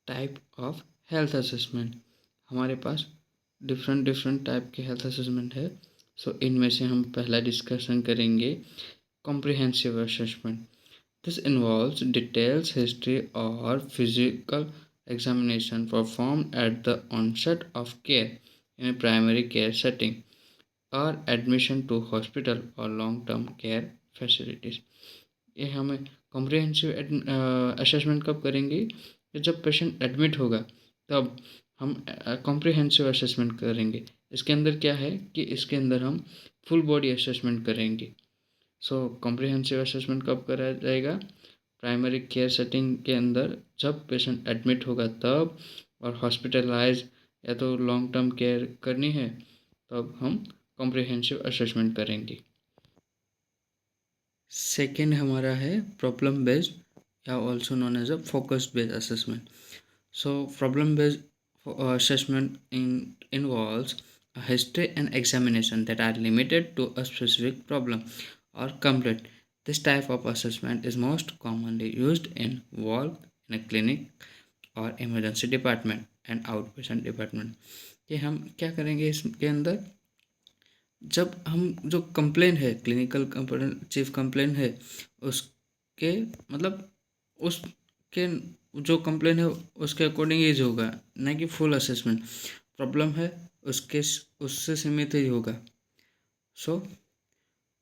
Type of health assessment. हमारे पास different different type के health assessment है। सो इनमें से हम पहला डिस्कशन करेंगे comprehensive assessment. This involves details history और physical examination performed at the onset of care in a primary care setting or admission to hospital or long term care facilities। ये हमें comprehensive assessment कब करेंगे कि जब patient admit होगा तब हम कॉम्प्रिहेंसिव असेसमेंट करेंगे। इसके अंदर क्या है कि इसके अंदर हम फुल बॉडी असेसमेंट करेंगे। सो कॉम्प्रिहेंसिव असेसमेंट कब करा जाएगा? प्राइमरी केयर सेटिंग के अंदर जब पेशेंट एडमिट होगा तब, और हॉस्पिटलाइज या तो लॉन्ग टर्म केयर करनी है तब हम कॉम्प्रिहेंसिव असेसमेंट करेंगे। सेकेंड हमारा है प्रॉब्लम बेस्ड या also known as a focused based assessment. So problem based assessment involves a history and examination that are limited to a specific problem or complaint. This type of assessment is most commonly used in ward, in a clinic और emergency department and outpatient department। कि हम क्या करेंगे इसके अंदर, जब हम जो कंप्लेन है क्लिनिकल कंप्लेन चीफ कंप्लेन है उसके मतलब उसके जो कंप्लेन है उसके अकॉर्डिंग ही होगा, ना कि फुल असेसमेंट। प्रॉब्लम है उसके उससे सीमित ही होगा। So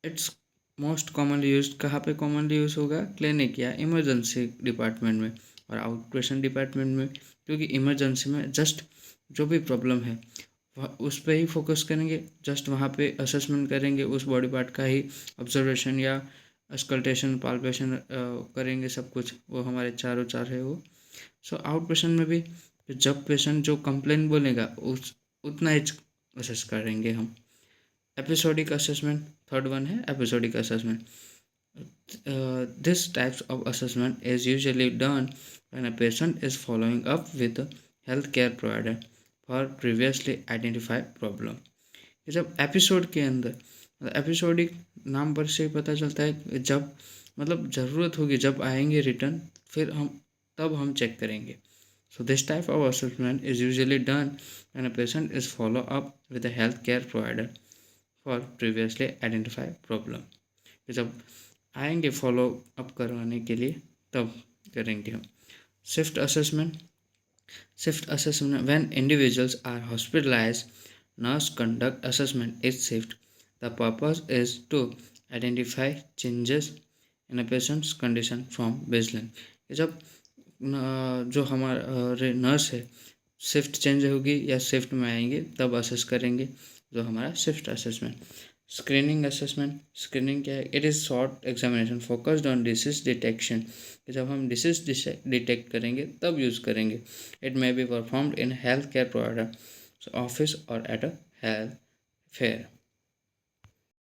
it's most commonly use कहाँ पे कॉमनली यूज होगा? क्लिनिक या इमरजेंसी डिपार्टमेंट में और आउट पेशेंट डिपार्टमेंट में, क्योंकि इमरजेंसी में जस्ट जो भी प्रॉब्लम है उस पर ही फोकस करेंगे, जस्ट वहाँ पे असेसमेंट करेंगे, उस बॉडी पार्ट का ही ऑब्जर्वेशन या स्कल्टेशन पाल्पेशन करेंगे, सब कुछ वो हमारे चारों चार है वो। सो आउट पेशेंट में भी जब पेशेंट जो कंप्लेन बोलेगा उस उतना ही असेस करेंगे हम। एपिसोडिक असेसमेंट थर्ड वन है episodic assessment. This types of assessment is usually done when a patient is following up with health care provider for previously identified problem. जब एपिसोड के अंदर एपिसोडिक नाम पर से पता चलता है जब मतलब ज़रूरत होगी, जब आएंगे रिटर्न फिर तब हम चेक करेंगे। So this type of assessment is usually done when a patient is follow up with a health care provider for previously identified problem। जब आएंगे फॉलो अप करवाने के लिए तब करेंगे हम। Shift assessment when individuals are hospitalized, nurse conduct assessment is shift। The purpose is to identify changes in a patient's condition from baseline। जब जो हमारे नर्स है शिफ्ट चेंज होगी या शिफ्ट में आएंगे तब असेस करेंगे, जो हमारा शिफ्ट असेसमेंट। स्क्रीनिंग क्या है? It is short examination focused on disease detection. जब हम डिसीज डिटेक्ट करेंगे तब यूज़ करेंगे। It may be performed in health care provider office और एट अ हेल्थ फेयर।